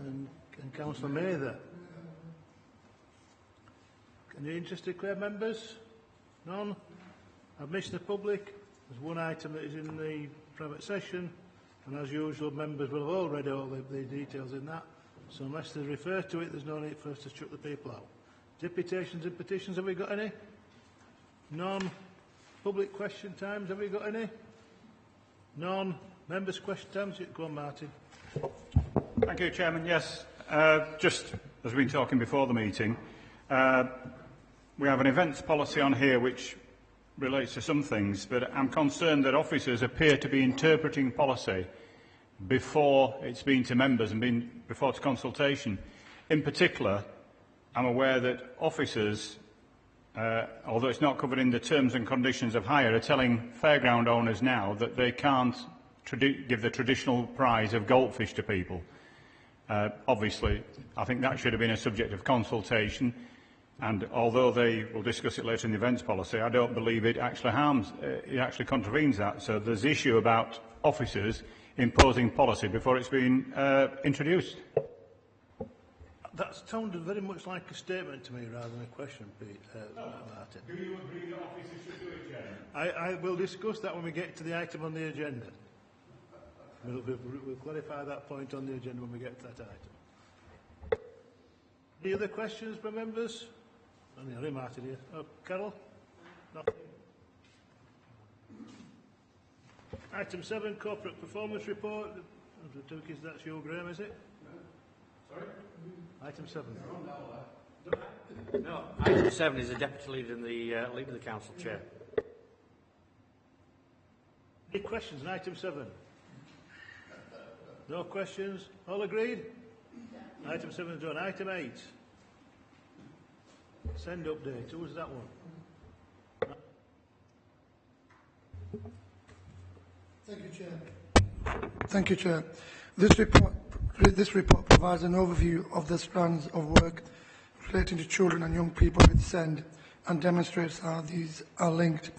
and Councillor Mather. Any interested club members? None? Admission to the public. There's one item that is in the private session, and as usual, members will have all read all the details in that. So unless they refer to it, there's no need for us to chuck the people out. Deputations and petitions, have we got any? None. Public question times, have we got any? None. Members' question times? Go on, Martin. Thank you, Chairman. Yes, just as we've been talking before the meeting, we have an events policy on here which relates to some things, but I'm concerned that officers appear to be interpreting policy before it's been to members and been before to consultation. In particular, I'm aware that officers, although it's not covered in the terms and conditions of hire, are telling fairground owners now that they can't give the traditional prize of goldfish to people. Obviously, I think that should have been a subject of consultation, and although they will discuss it later in the events policy, I don't believe it actually it actually contravenes that. So there's the issue about officers imposing policy before it's been introduced. That sounded very much like a statement to me rather than a question, Martin. Do you agree that officers should do it, Chairman? I will discuss that when we get to the item on the agenda. We'll clarify that point on the agenda when we get to that item. Any other questions by members? Only Martin here. Oh, Carol? Nothing. Item 7, Corporate Performance Report. That's you, Graham, is it? Sorry? Item 7. No, item 7 is a deputy leader in the Leader of the Council Chair. Any questions on item 7? No questions? All agreed? Item 7 is done. Item 8. Send update. Who was that one? Thank you, Chair. Thank you, Chair. This report provides an overview of the strands of work relating to children and young people with SEND and demonstrates how these are linked.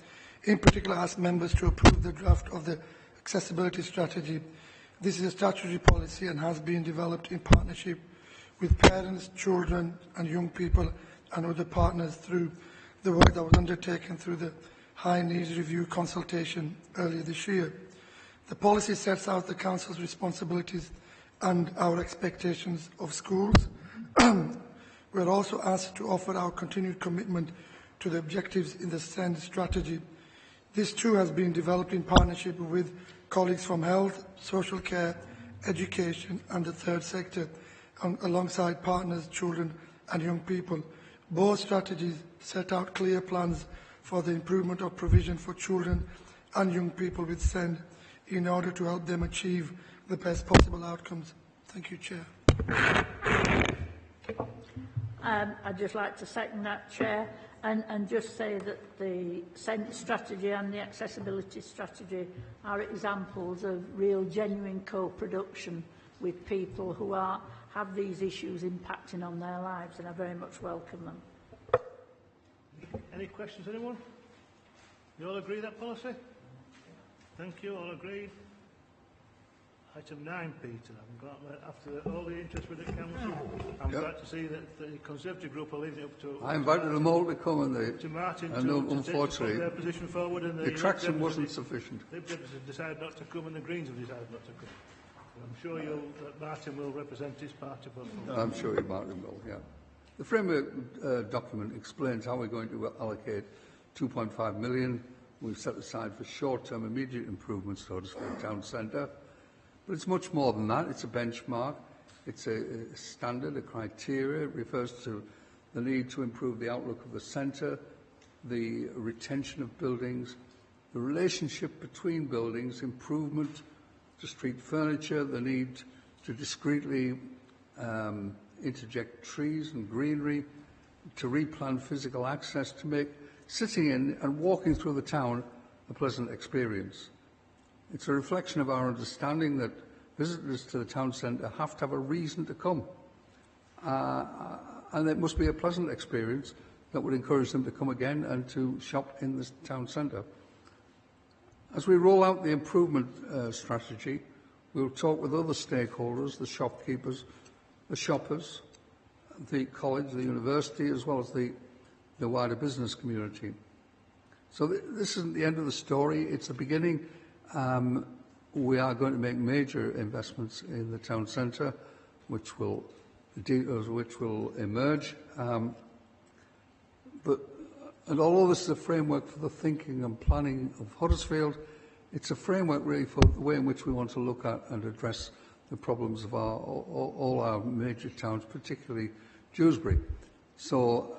In particular, asks members to approve the draft of the accessibility strategy. This is a statutory policy and has been developed in partnership with parents, children and young people and other partners through the work that was undertaken through the High Needs Review consultation earlier this year. The policy sets out the Council's responsibilities and our expectations of schools. We are also asked to offer our continued commitment to the objectives in the SEND strategy. This too has been developed in partnership with colleagues from health, social care, education and the third sector, alongside partners, children and young people. Both strategies set out clear plans for the improvement of provision for children and young people with SEND in order to help them achieve the best possible outcomes. Thank you, Chair. I'd just like to second that, Chair, and just say that the SEND strategy and the accessibility strategy are examples of real, genuine co-production with people who have these issues impacting on their lives, and I very much welcome them. Any questions, anyone? You all agree that policy? Thank you, all agreed. Item 9, Peter. I'm glad, after all the interest with the council, I'm glad to see that the Conservative group are leaving it up to... I invited them all to come to Martin and to unfortunately, put their position forward, and the traction wasn't sufficient. The Liberals have decided not to come and the Greens have decided not to come. I'm sure Martin will represent his party. I'm sure Martin will, yeah. The framework document explains how we're going to allocate 2.5 million we've set aside for short-term immediate improvements to Huddersfield Town Centre. But it's much more than that. It's a benchmark. It's a standard, a criteria. It refers to the need to improve the outlook of the centre, the retention of buildings, the relationship between buildings, improvement to street furniture, the need to discreetly interject trees and greenery, to replan physical access, to make sitting in and walking through the town a pleasant experience. It's a reflection of our understanding that visitors to the town centre have to have a reason to come. And it must be a pleasant experience that would encourage them to come again and to shop in the town centre. As we roll out the improvement strategy, we'll talk with other stakeholders, the shopkeepers, the shoppers, the college, the university, as well as the wider business community. So this isn't the end of the story, it's the beginning. We are going to make major investments in the town centre, which will, the details of which will emerge. And although this is a framework for the thinking and planning of Huddersfield, it's a framework really for the way in which we want to look at and address the problems of all our major towns, particularly Dewsbury. So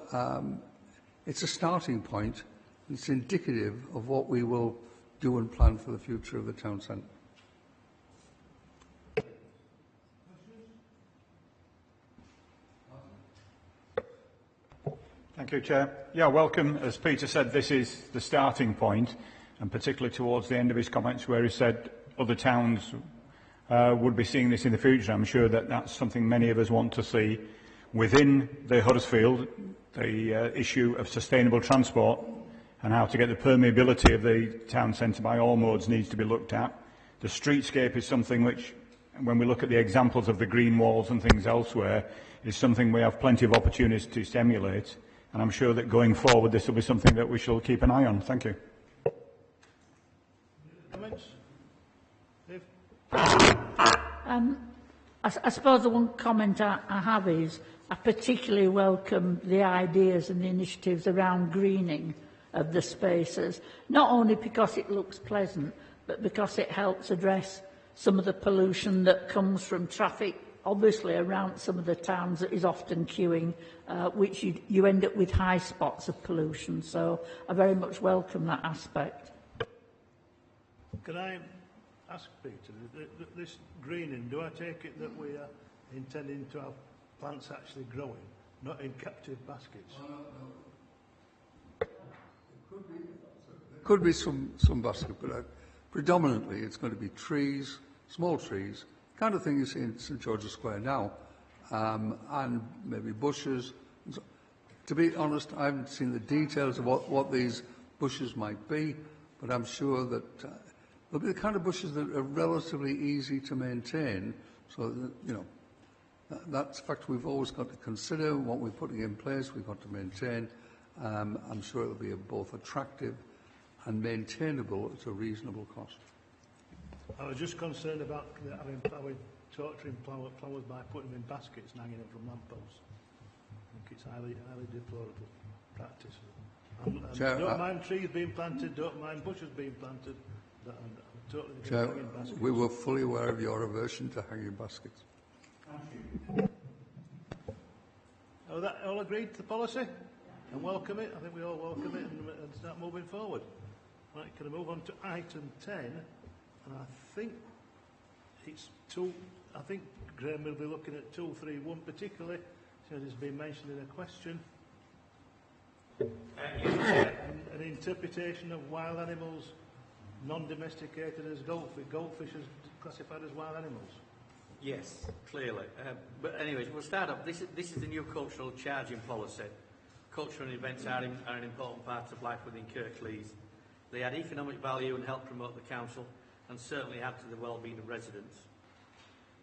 it's a starting point. It's indicative of what we will do and plan for the future of the town centre. Thank you, Chair. Yeah, welcome. As Peter said, this is the starting point, and particularly towards the end of his comments where he said other towns would be seeing this in the future. I'm sure that that's something many of us want to see. Within the Huddersfield, the issue of sustainable transport and how to get the permeability of the town centre by all modes needs to be looked at. The streetscape is something which, when we look at the examples of the green walls and things elsewhere, is something we have plenty of opportunities to stimulate. And I'm sure that going forward, this will be something that we shall keep an eye on. Thank you. Comments? Dave? I suppose the one comment I have is I particularly welcome the ideas and the initiatives around greening of the spaces, not only because it looks pleasant, but because it helps address some of the pollution that comes from traffic, obviously around some of the towns that is often queuing, which you end up with high spots of pollution. So I very much welcome that aspect. Can I ask Peter, this greening, do I take it that we are intending to have plants actually growing, not in captive baskets? Could be some basket, but predominantly it's going to be trees, small trees, kind of thing you see in St George's Square now, and maybe bushes. To be honest, I haven't seen the details of what these bushes might be, but I'm sure that they'll be the kind of bushes that are relatively easy to maintain. So, that, you know, that's a fact we've always got to consider. What we're putting in place, we've got to maintain. I'm sure it'll be both attractive and maintainable at a reasonable cost. I was just concerned about having torturing flowers by putting them in baskets and hanging them from lampposts. I think it's highly deplorable practice. Chair, don't mind trees being planted, don't mind bushes being planted. I'm totally against Chair, hanging baskets. we were fully aware of your aversion to hanging baskets. Oh, that all agreed to the policy? And welcome it? I think we all welcome it and start moving forward. Right, can I move on to item 10? And I think it's I think Graham will be looking at 231 particularly, since it's been mentioned in a question. An interpretation of wild animals non-domesticated as goldfish is classified as wild animals. Yes, clearly. But anyways, we'll start off. This is the new cultural charging policy. Cultural events are an important part of life within Kirklees. They add economic value and help promote the council and certainly add to the well-being of residents.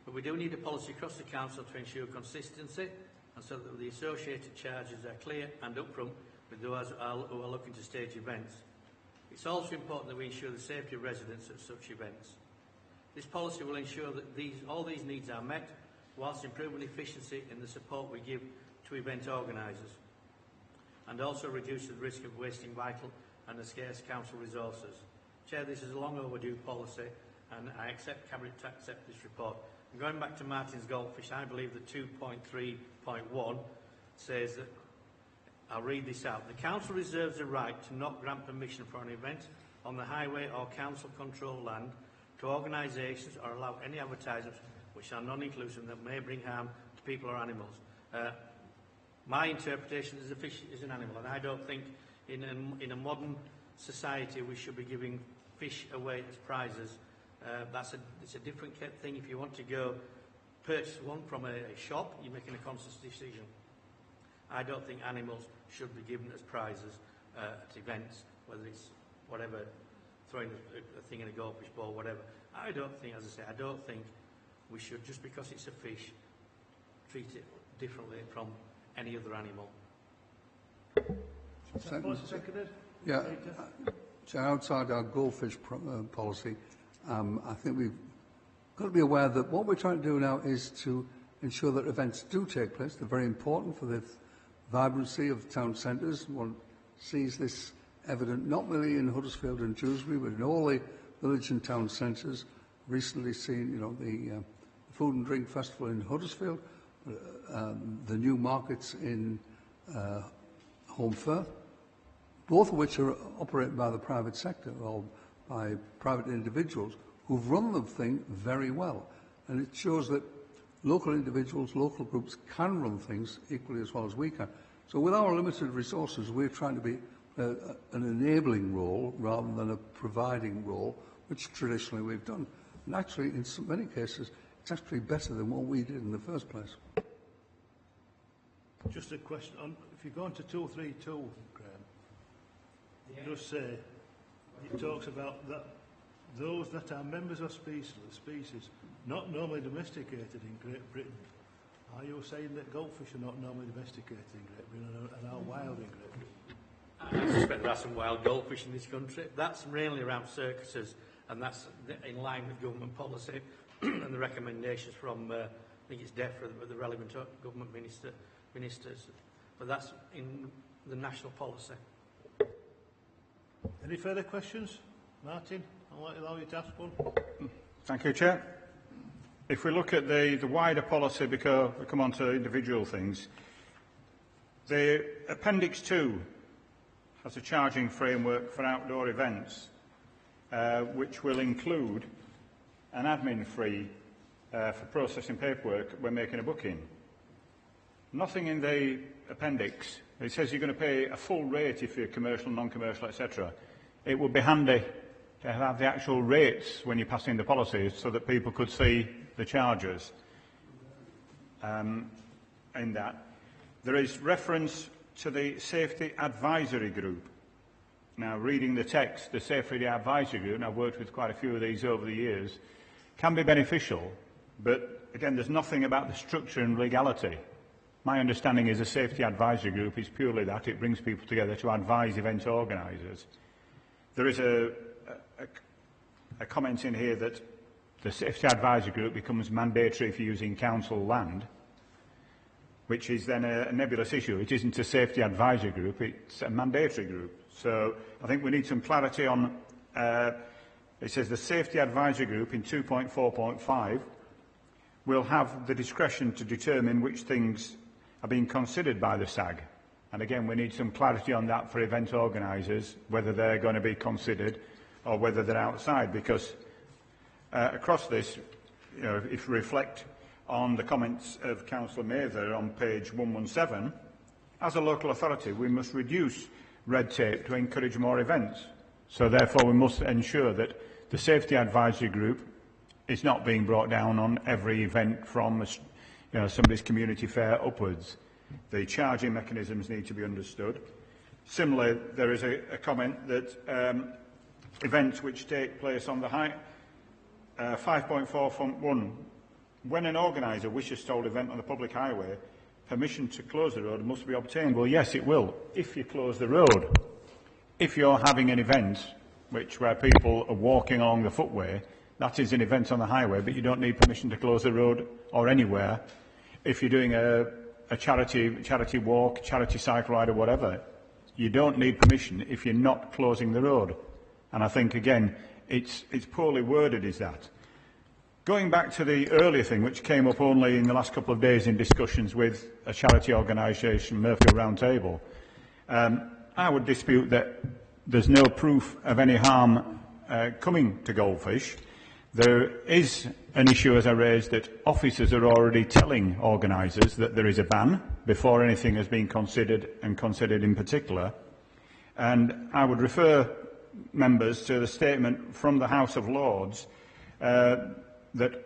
But we do need a policy across the council to ensure consistency and so that the associated charges are clear and upfront with those who are looking to stage events. It's also important that we ensure the safety of residents at such events. This policy will ensure that all these needs are met whilst improving efficiency in the support we give to event organisers, and also reduces the risk of wasting vital and scarce council resources. Chair, this is a long overdue policy and I accept Cabinet to accept this report. And going back to Martin's goldfish, I believe that 2.3.1 says that, I'll read this out, the council reserves the right to not grant permission for an event on the highway or council controlled land to organisations or allow any advertisements which are non-inclusive that may bring harm to people or animals. My interpretation is a fish is an animal, and I don't think in a modern society we should be giving fish away as prizes. It's a different thing. If you want to go purchase one from a shop, you're making a conscious decision. I don't think animals should be given as prizes at events, whether it's whatever, throwing a thing in a goldfish ball, whatever. I don't think, as I say, I don't think we should, just because it's a fish, treat it differently from any other animal. Seconded? Yeah, so outside our goldfish policy, I think we've got to be aware that what we're trying to do now is to ensure that events do take place. They're very important for the vibrancy of town centres. One sees this evident not merely in Huddersfield and Dewsbury, but in all the village and town centres. Recently seen, the Food and Drink Festival in Huddersfield, the new markets in Holmfirth, both of which are operated by the private sector or by private individuals who've run the thing very well. And it shows that local individuals, local groups can run things equally as well as we can. So with our limited resources, we're trying to be an enabling role rather than a providing role, which traditionally we've done. And actually, in so many cases, it's actually better than what we did in the first place. Just a question on, if you go on to 232, Graham, just say, it talks about that those that are members of species not normally domesticated in Great Britain. Are you saying that goldfish are not normally domesticated in Great Britain and are wild in Great Britain? I suspect there are some wild goldfish in this country. That's mainly around circuses, and that's in line with government policy and the recommendations from, I think it's DEFRA, the relevant government ministers. But that's in the national policy. Any further questions? Martin, I'll allow you to ask one. Thank you, Chair. If we look at the wider policy, because we come on to individual things, the Appendix 2 has a charging framework for outdoor events, which will include an admin fee for processing paperwork when making a booking. Nothing in the appendix. It says you're going to pay a full rate if you're commercial, non-commercial, etc. It would be handy to have the actual rates when you're passing the policies so that people could see the charges in that. There is reference to the Safety Advisory Group. Now, reading the text, the Safety Advisory Group, and I've worked with quite a few of these over the years, can be beneficial, but again, there's nothing about the structure and legality. My understanding is a Safety Advisory Group is purely that. It brings people together to advise event organisers. There is a comment in here that the Safety Advisory Group becomes mandatory if you're using council land, which is then a nebulous issue. It isn't a Safety Advisory Group, it's a mandatory group. So I think we need some clarity on, it says the Safety Advisory Group in 2.4.5 will have the discretion to determine which things are being considered by the SAG. And again, we need some clarity on that for event organisers, whether they're going to be considered or whether they're outside, because across this, if you reflect on the comments of Councillor Mather on page 117, as a local authority, we must reduce red tape to encourage more events. So therefore, we must ensure that the Safety Advisory Group is not being brought down on every event from somebody's community fair upwards. The charging mechanisms need to be understood. Similarly, there is a comment that events which take place on the 5.4.1, when an organiser wishes to hold an event on the public highway, permission to close the road must be obtained. Well, yes, it will, if you close the road. If you're having an event where people are walking along the footway, that is an event on the highway, but you don't need permission to close the road or anywhere. If you're doing a charity walk, charity cycle ride or whatever, you don't need permission if you're not closing the road. And I think, again, it's poorly worded, is that. Going back to the earlier thing, which came up only in the last couple of days in discussions with a charity organisation, Murphy Round Table, I would dispute that there's no proof of any harm coming to goldfish. There is an issue, as I raised, that officers are already telling organisers that there is a ban before anything has been considered, and considered in particular. And I would refer members to the statement from the House of Lords that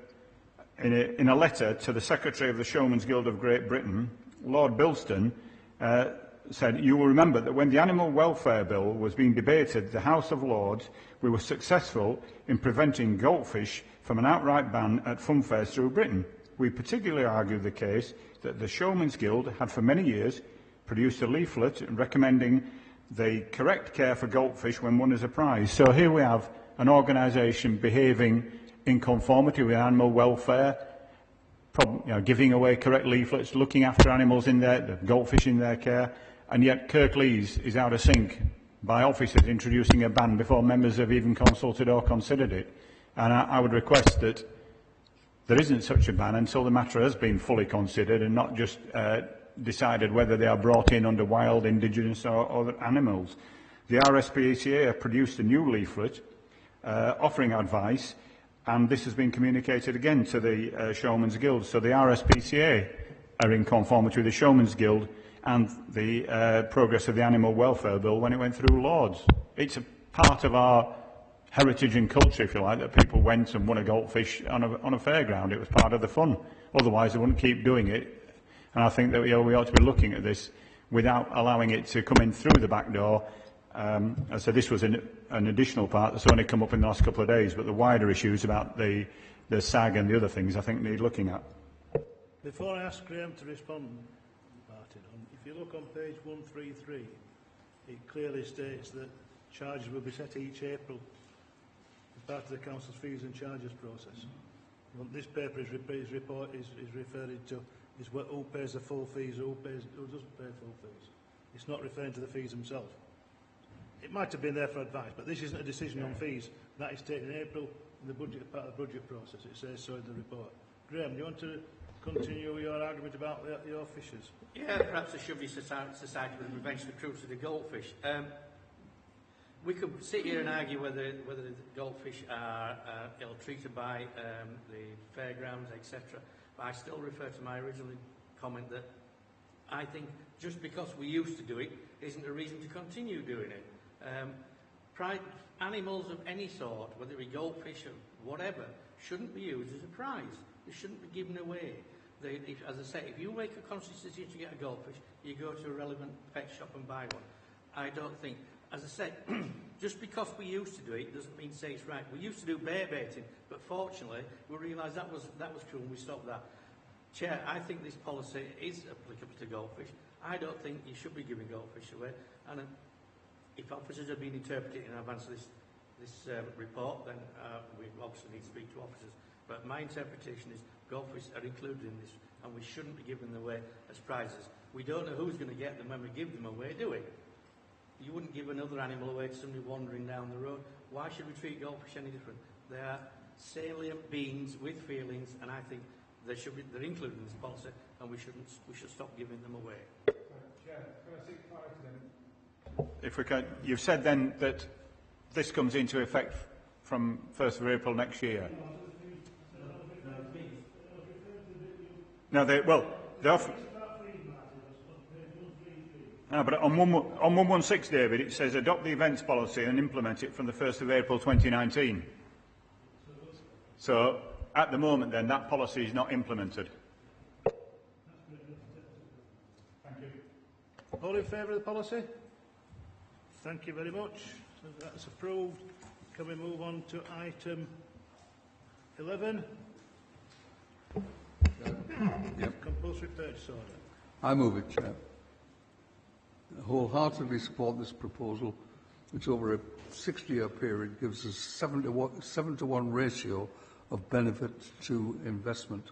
in a letter to the Secretary of the Showman's Guild of Great Britain, Lord Bilston said, "You will remember that when the Animal Welfare Bill was being debated, the House of Lords, we were successful in preventing goldfish from an outright ban at fun fairs through Britain. We particularly argue the case that the Showman's Guild had for many years produced a leaflet recommending the correct care for goldfish when won as a prize. So here we have an organisation behaving in conformity with animal welfare, giving away correct leaflets, looking after animals in the goldfish in their care, and yet Kirklees is out of sync by officers introducing a ban before members have even consulted or considered it. And I would request that there isn't such a ban until the matter has been fully considered and not just decided whether they are brought in under wild, indigenous or other animals. The RSPCA have produced a new leaflet offering advice, and this has been communicated again to the Showman's Guild. So the RSPCA are in conformity with the Showman's Guild and the progress of the Animal Welfare Bill when it went through Lords. It's a part of our heritage and culture, if you like, that people went and won a goldfish on a fairground. It was part of the fun. Otherwise, they wouldn't keep doing it. And I think that we ought to be looking at this without allowing it to come in through the back door. As I said, this was an additional part that's only come up in the last couple of days, but the wider issues about the SAG and the other things I think need looking at. Before I ask Graham to respond, Martin, if you look on page 133, it clearly states that charges will be set each April as part of the Council's fees and charges process. What this paper is referring to is who pays the full fees or who doesn't pay full fees. It's not referring to the fees themselves. It might have been there for advice, but this isn't a decision on fees. That is taken in April in the budget, part of the budget process. It says so in the report. Graham, do you want to continue your argument about your fishers? Yeah, perhaps there should be society for the prevention of cruelty to the goldfish. We could sit here and argue whether the goldfish are ill-treated by the fairgrounds, etc. But I still refer to my original comment that I think just because we used to do it isn't a reason to continue doing it. Animals of any sort, whether it be goldfish or whatever, shouldn't be used as a prize. They shouldn't be given away. As I say, if you make a conscious decision to get a goldfish, you go to a relevant pet shop and buy one. I don't think, as I say, just because we used to do it doesn't mean say it's right. We used to do bear baiting, but fortunately we realised that was true and we stopped that. Chair, I think this policy is applicable to goldfish. I don't think you should be giving goldfish away. And if officers have been interpreting in advance of this report, then we obviously need to speak to officers. But my interpretation is goldfish are included in this, and we shouldn't be giving them away as prizes. We don't know who's going to get them when we give them away, do we? You wouldn't give another animal away to somebody wandering down the road. Why should we treat goldfish any different? They are salient beings with feelings, and I think they're included in this policy, and we should stop giving them away. Chair, can I seek clarity then? If we can, you've said then that this comes into effect from 1st of April next year. No, but on 116, David, it says adopt the events policy and implement it from the 1st of April 2019. So, at the moment then, that policy is not implemented. Thank you. All in favour of the policy? Thank you very much. So that's approved. Can we move on to item 11? Yep. Compulsory purchase order. I move it, Chair. I wholeheartedly support this proposal, which over a 60-year period gives us 7 to 1 ratio of benefit to investment.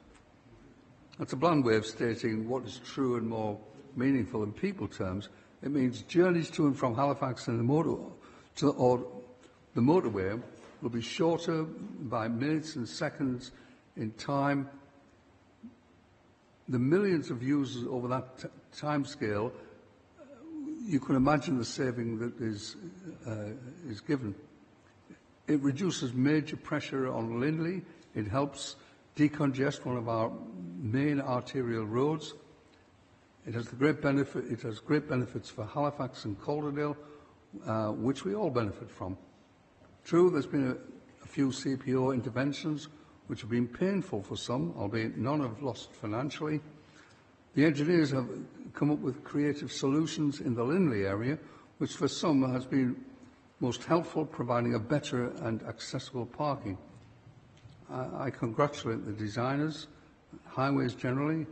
That's a bland way of stating what is true and more meaningful in people terms. It means journeys to and from Halifax and the motorway will be shorter by minutes and seconds in time. The millions of users over that time scale, you can imagine the saving that is given. It reduces major pressure on Lindley. It helps decongest one of our main arterial roads. It has great benefits for Halifax and Calderdale, which we all benefit from. True, there's been a few CPO interventions which have been painful for some, albeit none have lost financially. The engineers have come up with creative solutions in the Lindley area, which for some has been most helpful, providing a better and accessible parking. I congratulate the designers highways generally.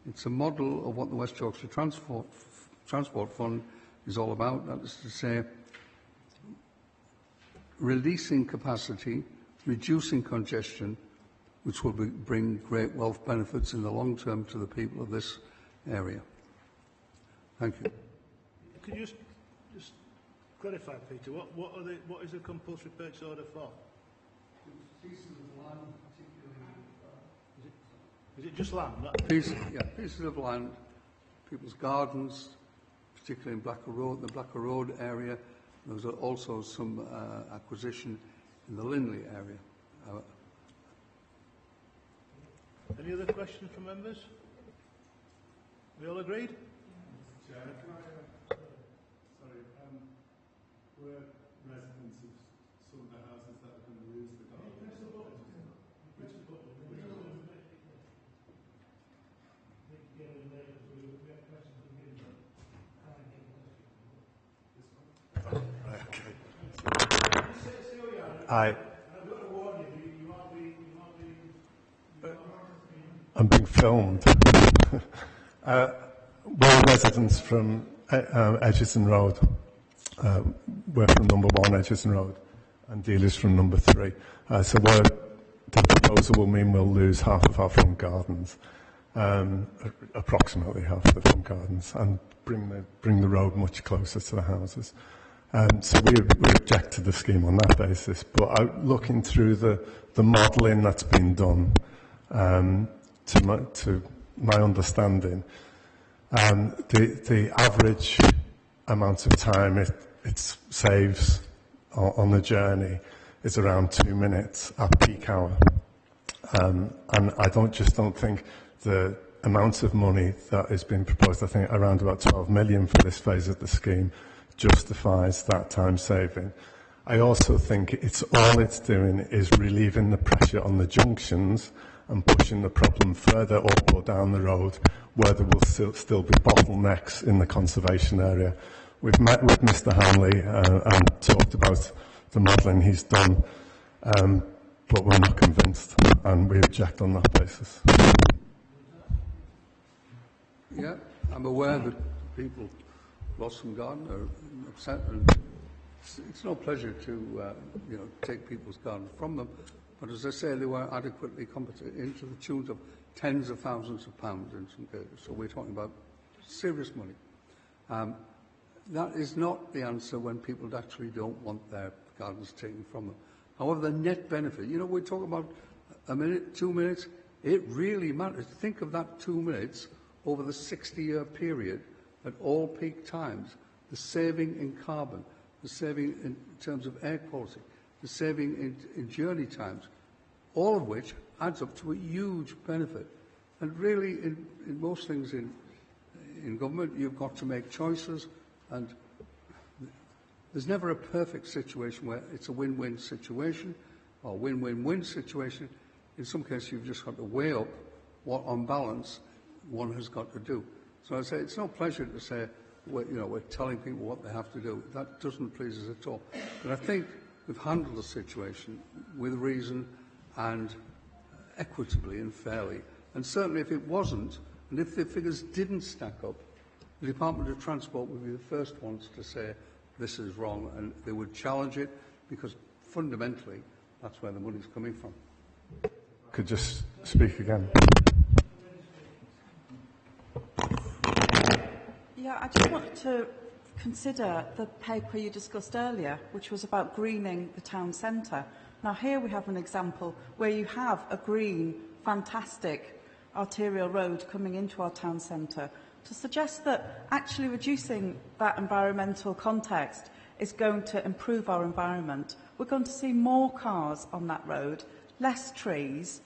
It's a model of what the West Yorkshire Transport Fund is all about. That is to say, releasing capacity, reducing congestion, which will bring great wealth benefits in the long term to the people of this area. Thank you. Could you just clarify, Peter, what is a compulsory purchase order for? Pieces of land, Is it just land? Pieces of land, people's gardens, particularly in Blacker Road, the Blacker Road area. There was also some acquisition in the Linley area. Any other questions from members? We all agreed? Chair, can I, we're residents of some of the houses that are going to lose the garden. I'm being filmed. We're residents from Edgerton Road. We're from number 1 Edgerton Road, and dealers from number 3. So the proposal will mean we'll lose half of our front gardens, approximately half of the front gardens, and bring the road much closer to the houses. So we object to the scheme on that basis. But looking through the modelling that's been done, to my understanding, the average amount of time it saves on the journey is around 2 minutes at peak hour. And I don't think the amount of money that has been proposed, I think around about 12 million for this phase of the scheme, justifies that time saving. I also think all it's doing is relieving the pressure on the junctions and pushing the problem further up or down the road, where there will still be bottlenecks in the conservation area. We've met with Mr. Hanley and talked about the modelling he's done, but we're not convinced, and we object on that basis. Yeah, I'm aware that people lost some garden are upset, and it's no pleasure to take people's garden from them. But as I say, they were adequately compensated to the tune of tens of thousands of pounds in some cases. So we're talking about serious money. That is not the answer when people actually don't want their gardens taken from them. However, the net benefit, we're talking about a minute, 2 minutes, it really matters. Think of that 2 minutes over the 60-year period at all peak times. The saving in carbon, the saving in terms of air quality, the saving in journey times, all of which adds up to a huge benefit. And really, in most things in government, you've got to make choices, and there's never a perfect situation where it's a win-win situation or win-win-win situation. In some cases, you've just got to weigh up what, on balance, one has got to do. So I say it's no pleasure to say we're telling people what they have to do. That doesn't please us at all. But I think we've handled the situation with reason and equitably and fairly. And certainly if it wasn't, and if the figures didn't stack up, the Department of Transport would be the first ones to say this is wrong, and they would challenge it, because fundamentally that's where the money's coming from. Could just speak again. Yeah, I just wanted to consider the paper you discussed earlier, which was about greening the town centre. Now, here we have an example where you have a green, fantastic arterial road coming into our town centre. To suggest that actually reducing that environmental context is going to improve our environment, we're going to see more cars on that road, less trees.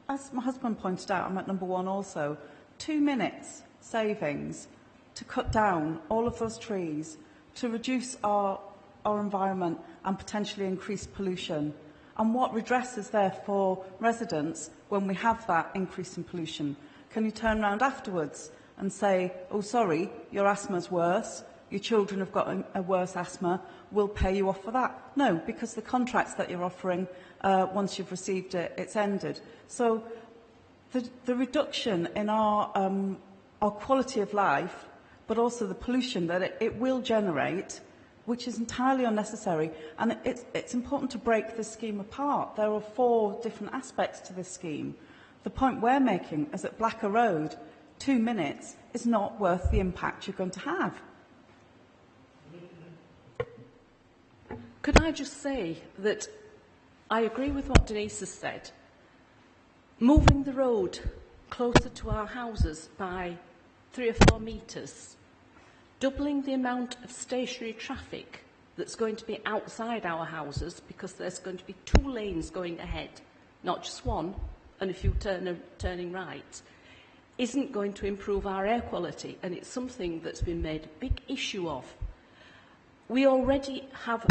As my husband pointed out, I'm at number 1 also, 2 minutes savings to cut down all of those trees, to reduce our environment and potentially increase pollution. And what redress is there for residents when we have that increase in pollution? Can you turn around afterwards and say, oh, sorry, your asthma's worse, your children have got a worse asthma, we'll pay you off for that? No, because the contracts that you're offering, once you've received it, it's ended. So The reduction in our quality of life, but also the pollution that it will generate, which is entirely unnecessary. And it's important to break this scheme apart. There are 4 different aspects to this scheme. The point we're making is that Blacker Road, 2 minutes, is not worth the impact you're going to have. Could I just say that I agree with what Denise has said. Moving the road closer to our houses by 3 or 4 metres, doubling the amount of stationary traffic that's going to be outside our houses because there's going to be 2 lanes going ahead, not just one, and a few turning right, isn't going to improve our air quality, and it's something that's been made a big issue of. We already have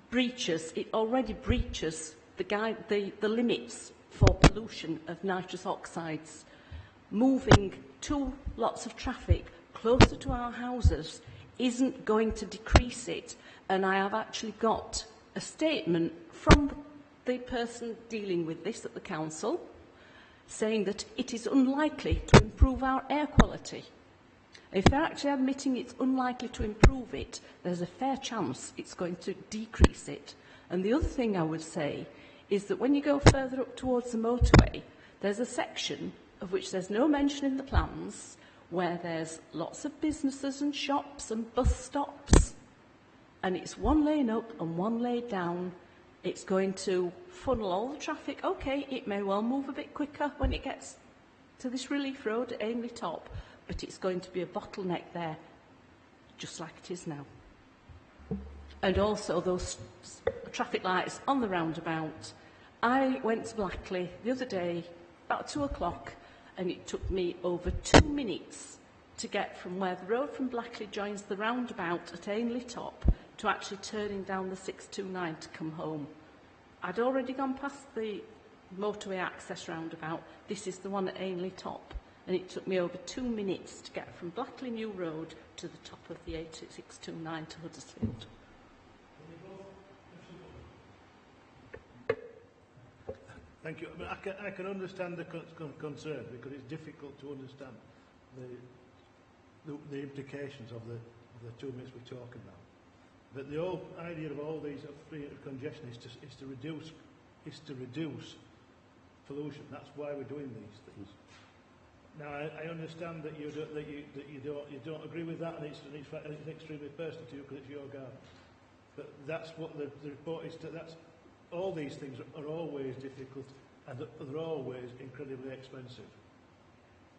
breaches, it already breaches the limits for pollution of nitrous oxides. Moving 2 lots of traffic closer to our houses isn't going to decrease it, and I have actually got a statement from the person dealing with this at the council saying that it is unlikely to improve our air quality. If they're actually admitting it's unlikely to improve it, there's a fair chance it's going to decrease it. And the other thing I would say is that when you go further up towards the motorway, there's a section of which there's no mention in the plans, where there's lots of businesses and shops and bus stops, and it's 1 lane up and 1 lane down. It's going to funnel all the traffic. Okay, it may well move a bit quicker when it gets to this relief road at Ainley Top, but it's going to be a bottleneck there, just like it is now. And also those traffic lights on the roundabout. I went to Blackley the other day, about 2 o'clock, and it took me over 2 minutes to get from where the road from Blackley joins the roundabout at Ainley Top to actually turning down the 629 to come home. I'd already gone past the motorway access roundabout. This is the one at Ainley Top, and it took me over 2 minutes to get from Blackley New Road to the top of the 629 to Huddersfield. Thank you. I mean, I can understand the concern because it's difficult to understand the implications of the 2 minutes we're talking about. But the whole idea of all these congestion is to reduce pollution. That's why we're doing these things. Now I understand that you don't agree with that, and it's extremely personal to you because it's your garden. But that's what the report is. That's all these things are always difficult, and they're always incredibly expensive.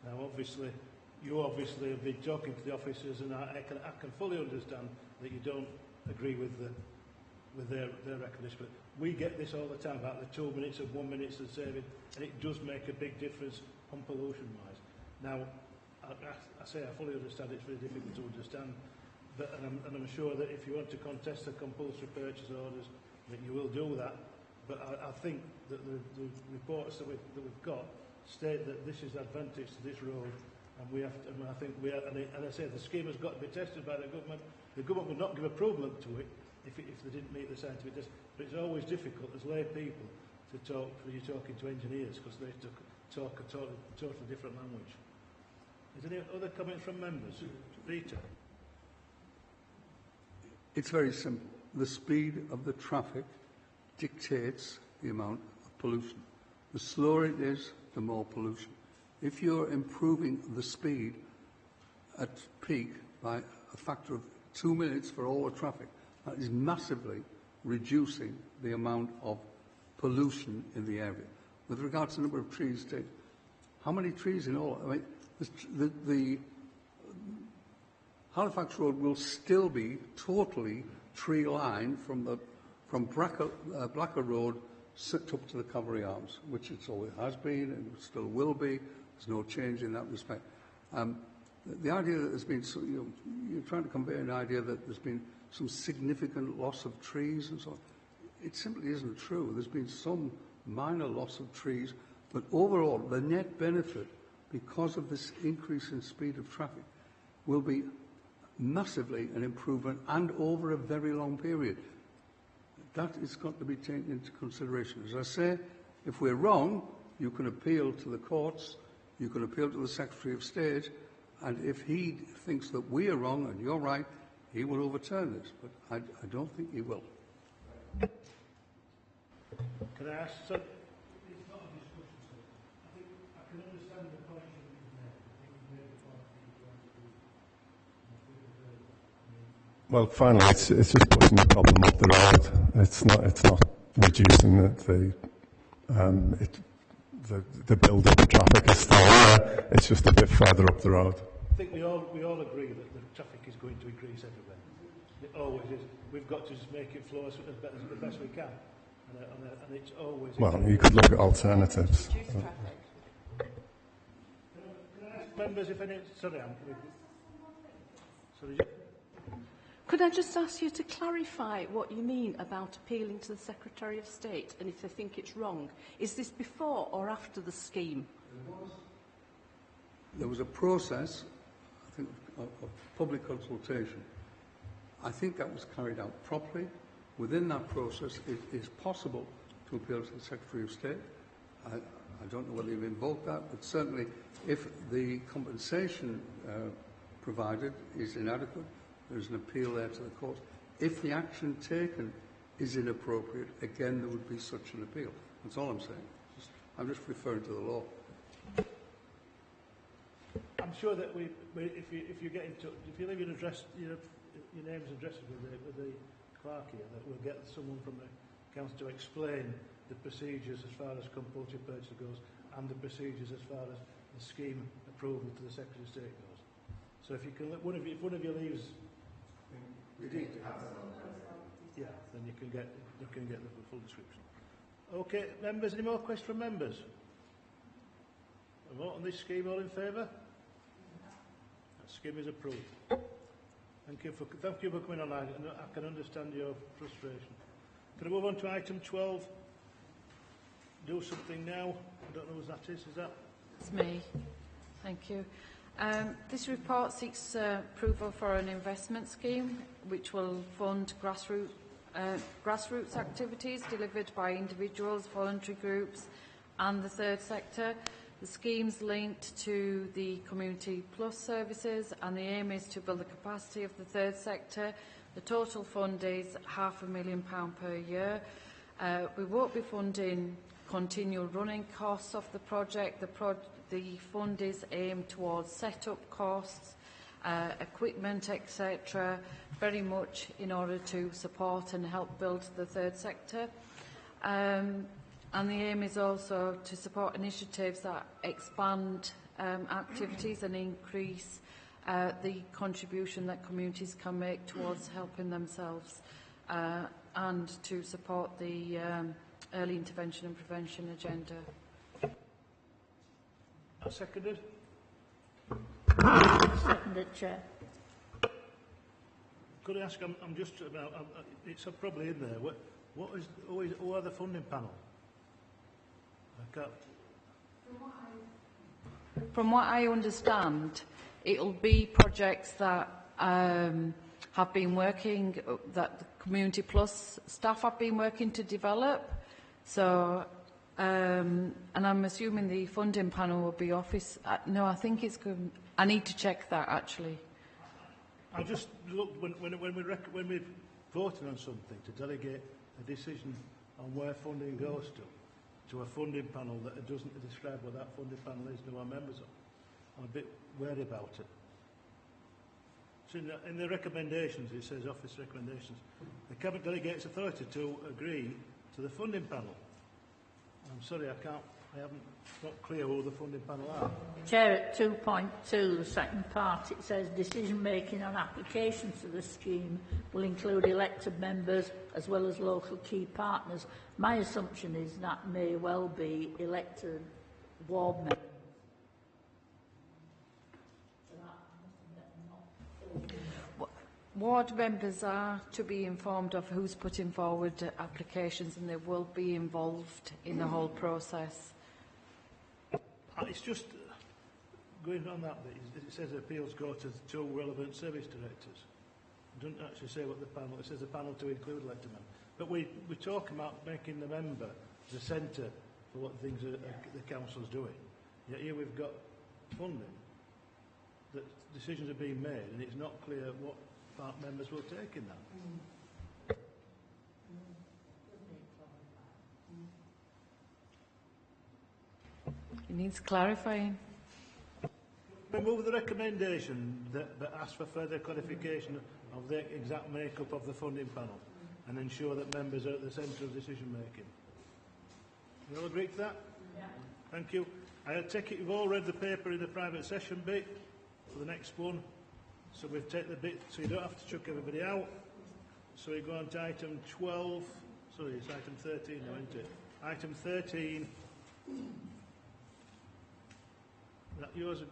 Now, obviously, you have been talking to the officers, and I can fully understand that you don't agree with their recognition. But we get this all the time about the 2 minutes of 1 minute of saving, and it does make a big difference on pollution-wise. Now, I say I fully understand it's very difficult to understand, but and I'm sure that if you want to contest the compulsory purchase orders, that you will do that. But I think that the reports that we've got state that this is advantage to this road, and we have to, and I think we are, and I say the scheme has got to be tested by the government. The government would not give approval to it if they didn't meet the scientific test. But it's always difficult as lay people to talk when you're talking to engineers, because they talk a totally different language. Is there any other comments from members? Rita? It's very simple. The speed of the traffic dictates the amount of pollution. The slower it is, the more pollution. If you're improving the speed at peak by a factor of 2 minutes for all the traffic, that is massively reducing the amount of pollution in the area. With regard to the number of trees, how many trees in all? I mean, the Halifax Road will still be totally tree line from Blacker Road up to the Cavalry Arms, which it always has been and still will be. There's no change in that respect. The idea that there's been, you're trying to convey an idea that there's been some significant loss of trees and so on. It simply isn't true. There's been some minor loss of trees, but overall, the net benefit, because of this increase in speed of traffic, will be massively an improvement, and over a very long period. That has got to be taken into consideration. As I say, if we're wrong, You can appeal to the courts, you can appeal to the Secretary of State, and if he thinks that we are wrong and you're right, he will overturn this. But I don't think he will. Can I ask? So, it's not a discussion, sir. I think I can understand the point you've made. I think you've made the point that you're trying to do. Well, finally, it's just pushing the problem up the road. It's not reducing the build-up of traffic is still there. It's just a bit further up the road. I think we all agree that the traffic is going to increase everywhere. It always is. We've got to just make it flow as best we can. And it's always... Well, you could look at alternatives. Can I ask members if any... Sorry, Sorry, Could I just ask you to clarify what you mean about appealing to the Secretary of State and if they think it's wrong? Is this before or after the scheme? There was a process, I think, of public consultation. I think that was carried out properly. Within that process, it is possible to appeal to the Secretary of State. I don't know whether you've invoked that, but certainly if the compensation provided is inadequate, there's an appeal there to the court. If the action taken is inappropriate, again, there would be such an appeal. That's all I'm saying. I'm just referring to the law. I'm sure that if you get in touch, if you leave your address, your names and addresses with the clerk here, that we'll get someone from the council to explain the procedures as far as compulsory purchase goes and the procedures as far as the scheme approval to the Secretary of State goes. So if you can, if one of you leaves the details, yeah, then you can get the full description. Okay, members, any more questions from members? A vote on this scheme, all in favour? That scheme is approved. Thank you for coming on. I can understand your frustration. Can I move on to item 12? Do something now. I don't know who that is. Is that? It's me. Thank you. This report seeks approval for an investment scheme which will fund grassroots activities delivered by individuals, voluntary groups and the third sector. The scheme's linked to the Community Plus services and the aim is to build the capacity of the third sector. The total fund is £500,000 per year. We won't be funding continual running costs of the project. The fund is aimed towards set-up costs, equipment, etc., very much in order to support and help build the third sector. And the aim is also to support initiatives that expand activities and increase the contribution that communities can make towards helping themselves and to support the early intervention and prevention agenda. Seconded. Seconded, Chair. Could I ask? I'm just about. It's probably in there. Who are the funding panel? I can't. From what I understand, it'll be projects that have been working, that the Community Plus staff have been working to develop. So, and I'm assuming the funding panel will be office. No, I think it's good. I need to check that actually. I just look when we're voting on something to delegate a decision on where funding goes to a funding panel that doesn't describe what that funding panel is to our members of. I'm a bit wary about it. So in the recommendations, it says office recommendations. The Cabinet delegates authority to agree to the funding panel. I'm sorry, it's not clear who the funding panel are. Chair, at 2.2, the second part, it says decision-making on applications to the scheme will include elected members as well as local key partners. My assumption is that may well be elected ward members. Ward members are to be informed of who's putting forward applications and they will be involved in the whole process. It's just going on that bit. It says appeals go to two relevant service directors. It doesn't actually say what the panel. It says the panel to include elected members. But we talk about making the member the centre for what things the council's doing. Yet here we've got funding that decisions are being made, and it's not clear what part members will take in that. It needs clarifying. We move the recommendation that asks for further clarification of the exact makeup of the funding panel and ensure that members are at the centre of decision making. You all agree to that? Yeah. Thank you. I take it you've all read the paper in the private session bit for the next one. So we've taken the bit so you don't have to chuck everybody out. So we go on to item 12. Sorry, it's item 13 now, isn't it? Item 13. Is that yours?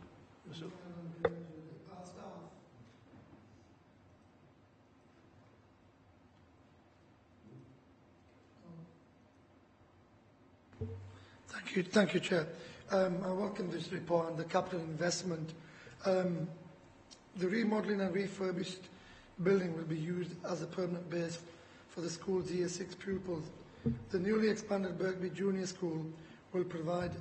Thank you, Chair. I welcome this report on the capital investment. The remodelling and refurbished building will be used as a permanent base for the school's Year 6 pupils. The newly expanded Birkby Junior School will provide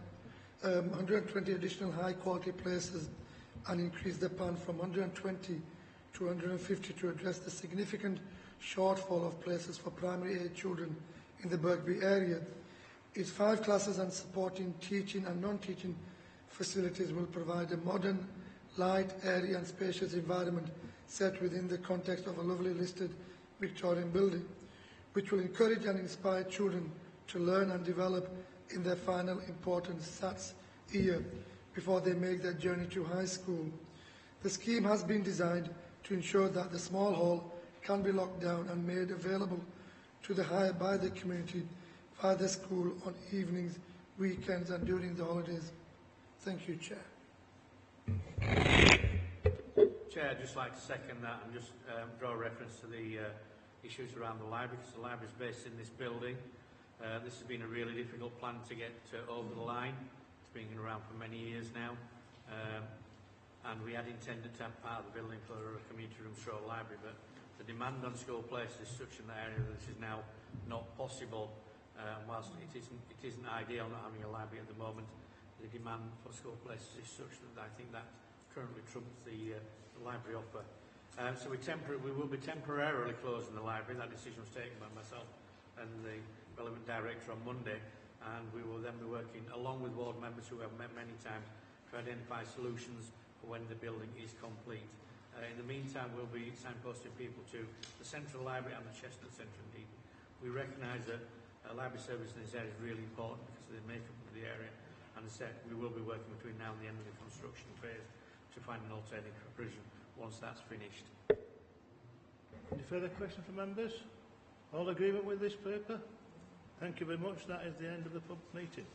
120 additional high-quality places and increase the plan from 120 to 150 to address the significant shortfall of places for primary age children in the Birkby area. Its 5 classes and supporting teaching and non-teaching facilities will provide a modern, light, airy and spacious environment set within the context of a lovely listed Victorian building, which will encourage and inspire children to learn and develop in their final important SATs year before they make their journey to high school. The scheme has been designed to ensure that the small hall can be locked down and made available to the hire by the community via the school on evenings, weekends and during the holidays. Thank you, Chair. Chair, I'd just like to second that and just draw a reference to the issues around the library, because the library is based in this building. This has been a really difficult plan to get over the line. It's been around for many years now. And we had intended to have part of the building for a community room stroke library, but the demand on school places is such in the area that this is now not possible. Whilst it isn't ideal not having a library at the moment, the demand for school places is such that I think that currently trumps the library offer. So we will be temporarily closing the library. That decision was taken by myself and the relevant director on Monday, and we will then be working along with ward members who have met many times to identify solutions for when the building is complete. In the meantime, we'll be signposting people to the Central Library and the Chestnut Centre indeed. We recognise that library service in this area is really important because of the makeup of the area, and as I said, we will be working between now and the end of the construction phase to find an alternative provision once that's finished. Any further questions from members? All agreement with this paper? Thank you very much. That is the end of the public meeting.